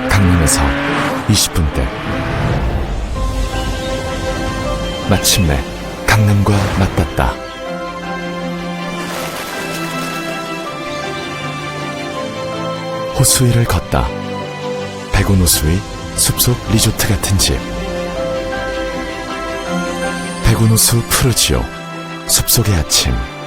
강릉에서 20분대. 마침내 강남과 맞닿다. 호수 위를 걷다. 백운 호수 위 숲속 리조트 같은 집. 백운 호수 푸르지오 숲속의 아침.